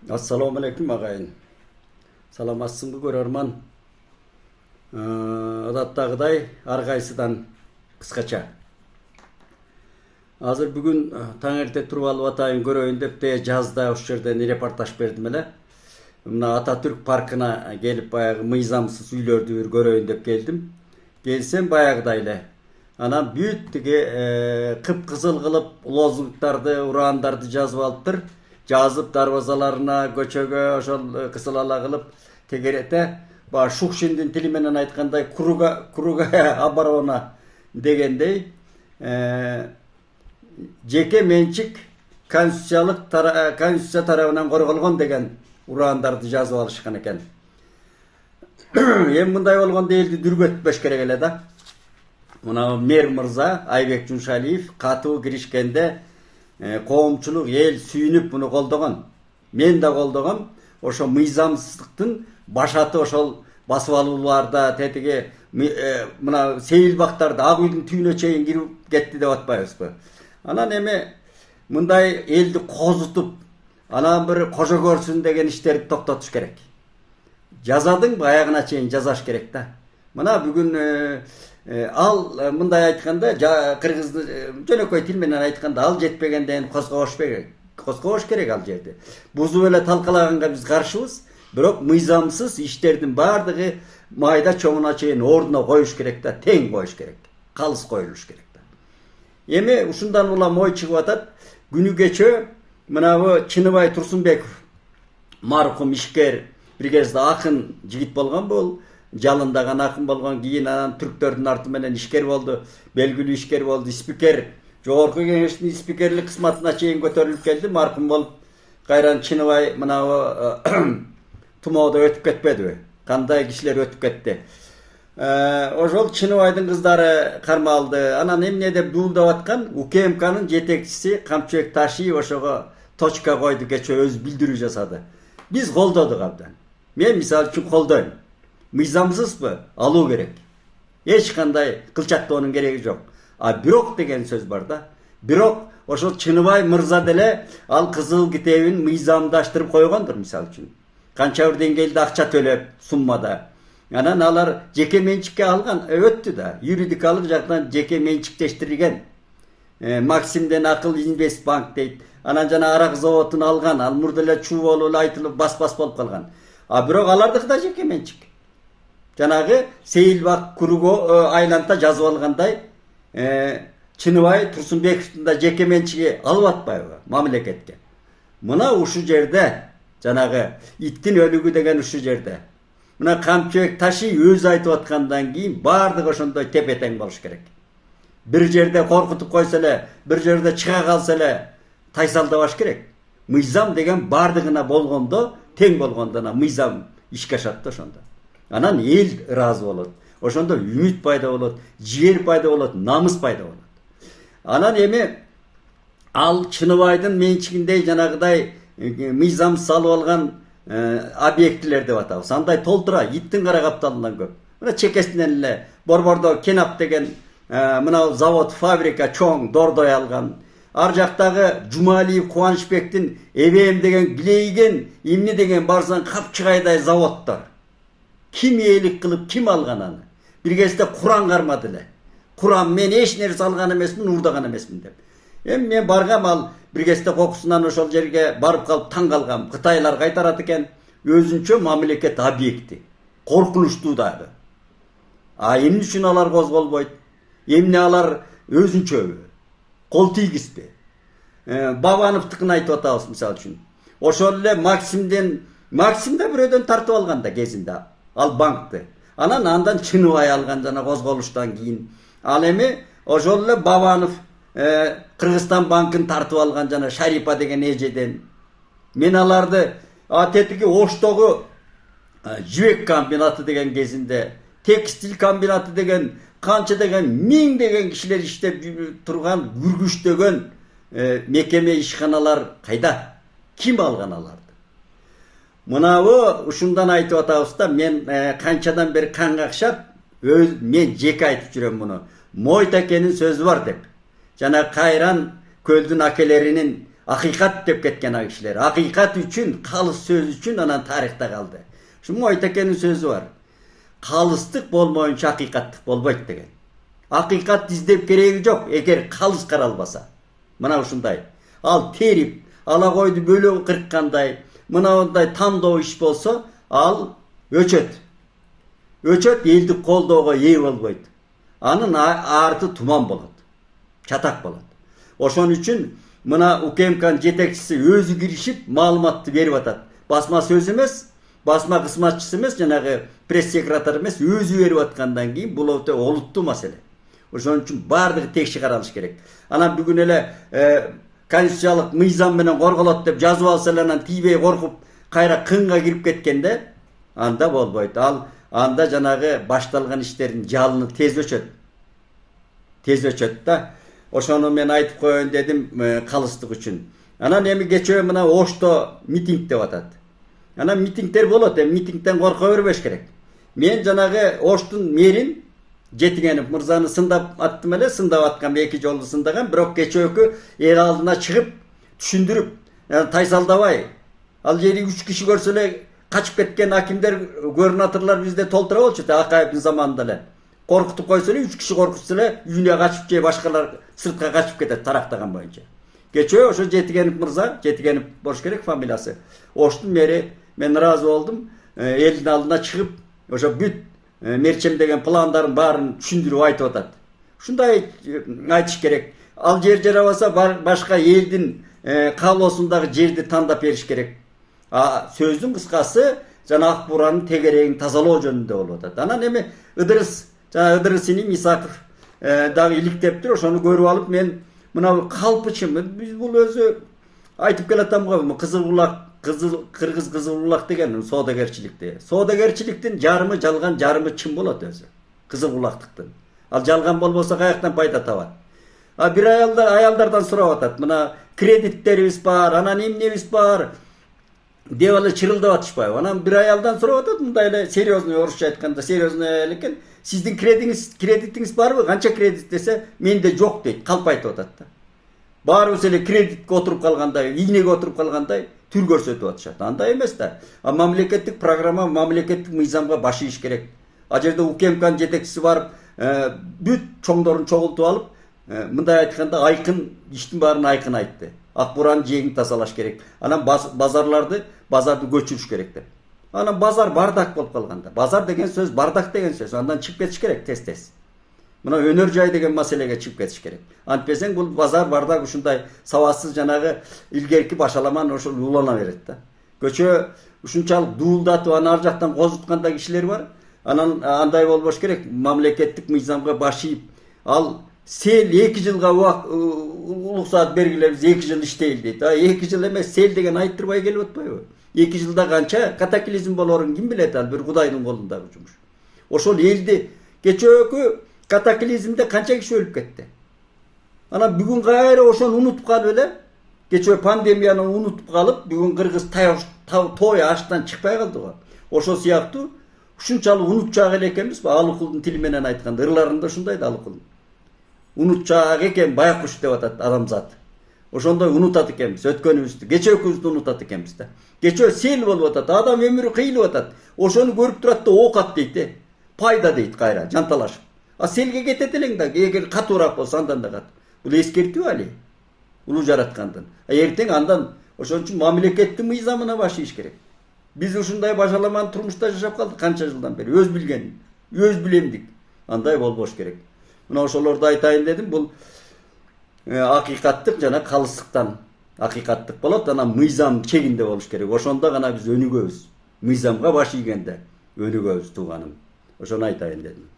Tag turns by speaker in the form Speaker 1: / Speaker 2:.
Speaker 1: Assalamu alaikum ağayın. Salamатсың bu көрерman. Adattagıday argayсыдан kıskaça. Azır bugün taң эрте туруп алып атайын көрөйүн деп жазда ошол жерден репортаж бердим эле. Мына Ататүрк паркына келип баягы мыйзамсыз үйлөрдү көрөйүн деп келдим. Келсем баягыдай эле. Анан бүт тиги кыпкызыл кылып лозунгдарды, урандарды жазып алыптыр. Жазып дарбазаларына, көчөгө ошол кысылала кылып тегерете баягы Шукшиндин тили менен айткандай куруга оборона дегендей жеке менчик конституция тарабынан корголгон деген урандарды жазып алышкан экен. Эми мындай болгондо элди дүргөтпөш керек эле да. Мына мэр мырза Айбек Жуншалиев катуу киришкенде коомчулук эл сүйүнүп муну колдогон. Мен да колдогом. Ошо мыйзамсыздыктын башаты ошол басып алууларда тетиги мына сейилбактарда ак үйдүн түбүнө чейин кирип кетти деп атпайбызбы? Анан эми мындай элди козутуп, анан бир кожо көрсүн деген иштерди токтотуш керек. Жазадың баягына чейин жазаш керек да. Мына бүгүн ал мындай айтканда кыргызды жөнөкөй тил менен айтканда ал жетпегенден козгош керек ал жерде. Бузуп эле талкалаганга биз каршыбыз, бирок мыйзамсыз иштердин баардыгы майда чоңуна чейин ордуна коюш керек да, тең коюш керек. Калыс коюлуш керек да. Эми ушундан улам ой чыгып атат. Күнү кечөө мынабы Чыныбай Турсунбеков маркум ишкер бир кезде акын жигит болгон бул. Жалындаган акын болгон, кийин анан түрктөрдүн арты менен ишкер болду, белгилүү ишкер болду, спикер, жогорку кеңештин спикерлик кызматына чейин көтөрүлүп келди, маркум болуп. Кайран Чыныбай мынабы тумоодо өтүп кетпедиби? Кандай кишилер өтүп кетти. Ошол Чыныбайдын кыздары кармалды. Анан эмне деп дуулдап аткан? УКМКнын жетекчиси Камчыбек Ташиев ошого точка койду, кечээ өз билдирүү жасады. Биз колдодук абдан. Мен мисалы үчүн колдойм. Мыйзамсызбы? Алуу керек. Эч кандай кылчаттоонун кереги жок. А бирок деген сөз бар да. Бирок ошол Чыныбай мырза деле ал кызыл китебин мыйзамдаштырып койгондур мисалы үчүн. Канча бир деңгээлде акча төлөп суммада. Анан алар жеке менчикке алган, өттү да. Юридикалык жактан жеке менчиктештирилген. Максимден Акыл Инвестбанк дейт. Анан жана арак заводун алган, ал мурда эле чуу болуп айтылып бас болуп калган. А бирок алардыкы да жеке менчик. Жанагы Сейилбак Куруго айланта жазып алгандай Чыныбай Турсунбековдун да жеке менчиги алып атпайбы мамлекетке. Мына ушу жерде жанагы иттин өлүгү деген ушу жерде. Мына Камчыбек Ташиев өзү айтып аткандан кийин баардыгы ошондой тепе-тең болуш керек. Бир жерде коркутуп койсо эле, бир жерде чыга калса эле тайсалдабаш керек. Мыйзам деген баардыгына болгондо, тең болгондо мыйзам ишке ашат да ошондо. Анан эл ыраазы болот. Ошондо үмүт пайда болот, жигер пайда болот, намыс пайда болот. Анан эми ал Чыныбайдын менчигиндей жанагыдай мыйзамсыз алып алган объектилер деп атабыз. Андай толтура, иттин кара капталынан көп. Мына чекесинен эле Борбордо Кенап деген мына завод, фабрика чоң дордой алган. Ар жактагы Жумалиев Кубанычбектин Эбем деген Билейген, эмне деген барсаң капчыгайдай заводдор. Kim ийгилик кылып, ким алган аны? Бир кезде Куран кармады эле. Куран мен эч нерсе алган эмесмин, уурдаган эмесмин деп. Эми мен баргам, ал бир кезде кокусунан ошол жерге барып калып таң калгам. Кытайлар кайтарат экен, өзүнчө мамлекет объекти. Коркунучтуу дагы. А эмне үчүн алар козголбойт? Эмне алар өзүнчөбү? Кол тийгизби? Бабановдукун айтып атабыз мисалы үчүн. Ошол эле Максимде бирөөдөн тартып алган да кезинде. Ал банкты. Андан Чыныбай алган жана козголуштан кийин. Ал эми ошол эле Бабанов Кыргызстан банкын тартып алган жана Шарипа деген эжеден. Мен аларды тетиги Оштогу жибек комбинаты деген кезинде, текстил комбинаты деген, канча деген миң деген кишилер иштеп турган үргүчтөгөн мекеме ишканалар кайда? Ким алган аларды? Мынабы ушундан айтып атабыз да, мен канчадан бери кан какшап, мен жеке айтып жүрөм муну. Мойтакенин сөзү бар деп. Жана Кайран көлдүн акелеринин Hakikat dep ketken a kişiler. Hakikat üçün, kalыс söz üçün anan tarihte kaldı. Şu Moyteke'nin sözü var. Kalıstık bolmoyunca hakikatlık bolboyt degen. Hakikat izdep gereği yok eğer kalыс karalbasa. Mına uşunday. Al terip, ala koydu bölü kırkkanday, mına onday tam da o iş bolsa, al öçöt. Öçöt eldik koldoğu ey bolboyt. Anın artı tuman bolat. Çatak bolat. Oşon üçün mına UKMK'nın jetekçisi özü girişip malumatты berip atat. Basma söz emес, basma kısmatçısı emес, janagı press sekretary emес, özü berip atkandan keyin bul oluttu masele. Oşon üçün bardyğı tekşi karalış gerek. Ana bugün ele konstituциялык мыйзам менен корголот деп жазып алсалар анан тийбей коркуп кайра кынга кирип кеткенде анда болбойт. Ал анда жанагы башталган иштердин жалыны тез өчөт. Tez öçöt da. Oşonu men aytıp koyun dedim kalıstık üçün. Ana nemi geçiyor mına Oşto miting dep atat. Ana mitingler bolot, mitingden korka berбеш керек. Men janagı Oştun merin jetigenip mırzаны sındap attım ele, sındap atkan eki joldu sındagan, birok geçökü el aldına çıkıp düşündürüp, yani taysaldabay. Al jeri 3 kişi görsele kaçıp ketken hakimler, gubernatörler bizde toltura bolчу, Akayev'in zamanında ele. Korkutup koysana 3 kişi korkutsana yüne kaçıp diye başkalar sırtka kaçıp gider taraktagan boyunca. Geçiyor şu Jetigenip Mırza, Jetigenip boş gerek familyası. Oştun meri men razı oldum. Elin aldına çıkıp oşa büt merçem degen planların barın düşündürüp aytıp atat. Şunday aytış gerek. Al jer jarabasa başka eldin kablosundagı жерди tandap beriş gerek. Sözdün kıskası jana Akburanın tegereğini tazalоо jönүндө болуp atat. Ana nemi Ыдырысыны Исаков дагы иликтептир, ошону көрүп алып мен мына калпычым, биз бул өзү айтып келатам го, Кыргыз Кызылбулак деген соодагерчиликте. Соодагерчиликтин жарымы жалган, жарымы чын болот өзү. Кызылбулактыктын. Ал жалган болбосо каяктан пайда табат. Бир аялдардан сурап атат. Мына кредиттерибиз бар, анан эмнебиз бар деп эле чырылдап атышпайбы. Анан бир аялдан сурап атат, мындай эле серьезный орусча айтканда, серьезный экен. Сиздин кредитиңиз барбы? Канча кредит десе, менде жок дейт, калп айтып атат да. Баарыбыз эле кредитке отуруп калгандай, ийнеге отуруп калгандай түр көрсөтүп атышат. Андай эмес да. Мамлекеттик программа, мамлекеттик мыйзамга баш ийиш керек. А жерде УКМКнын жетекчиси барып, бүт чоңдорун чогултуп алып, мындай айтканда айкын иштин баарын айкын айтты. Акбуранын жээгин тазалаш керек. Анан базарды көчүрүш керек деп. Анан базар бардак болуп калганда. Базар деген сөз бардак деген сөз. Андан чыгып кетиш керек тез. Мына өнөр жай деген маселеге чыгып кетиш керек. Антпесең бул базар бардак ушундай сабатсыз жанагы илгерки башаламан ошол улана берет да. Көчө ушунчалык дуулдатып анан ар жактан козутканда кишилер бар. Анан андай болбош керек. Мамлекеттик мыйзамга баш ийип, ал сел 2 жылга уруксаат бергиле, биз 2 жыл иштейли дейт. 2 жыл эмес, сел деген айттырбай келип атпайбы? 2 жылда канча катаклизм болорун ким билет, ал бир Кудайдын колундагы жумуш. Ошол элди кечөөкү катаклизмде канча киши өлүп кетти. Анан бүгүн кайра ошону унутуп калып эле, кечөө пандемияны унутуп калып, бүгүн Кыргыз той аштан чыкпай калды го. Ошол сыяктуу ушунчалык унутчак эле экенбизби? Алыкулдун тили менен айтканда, ырларында ушундай да Алыкул. Унутчак экен, байкуш деп атат адамзат. Ошондой унутат экенбиз, өткөнүбүздү, кечөөкүбүздү унутат экенбиз да. Кечөө сел болуп атат, адам өмүрү кыйылып атат. Ошону көрүп турат да окат дейт, пайда дейт кайра, жанталашып. Селге кетет элең да, эгер катуураак болсо андан да кат. Бул эскертүү али. Улуу жараткандын. Эртең андан ошон үчүн мамлекеттин мыйзамына баш ийиш керек. Биз ушундай башаламан турмушта жашап калдык канча жылдан бери. Өз билемдик. Андай болбош керек. Мына ошолорду айтайын дедим. Бул акыйкаттык жана калыстыктан акыйкаттык болот, анан мыйзам чегинде болуш керек. Ошондо гана биз өнүгөбүз. Мыйзамга баш ийгенде өнүгөбүз тууганым. Ошону айтайын дедим.